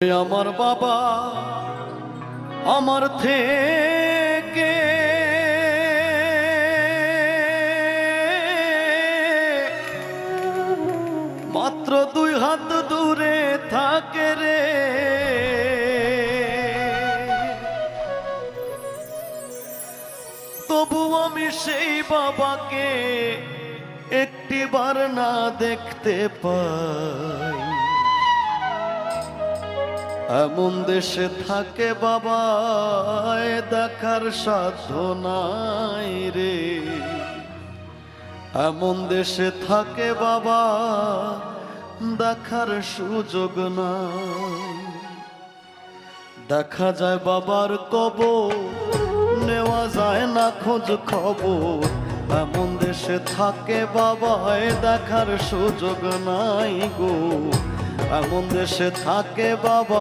আমার বাবা আমার থেকে মাত্র 2 হাত দূরে থাকে রে। তবু আমি সেই বাবাকে একটিবার না দেখতে পাই। এমন দেশে থাকে বাবা দেখার সাধ্য নাই রে। এমন দেশে থাকে বাবা দেখার সুযোগ নাই। দেখা যায় বাবার কবর, নেওয়া যায় না খোঁজ খবর। এমন দেশে থাকে বাবা দেখার সুযোগ নাই গো। এমন দেশে থাকে বাবা।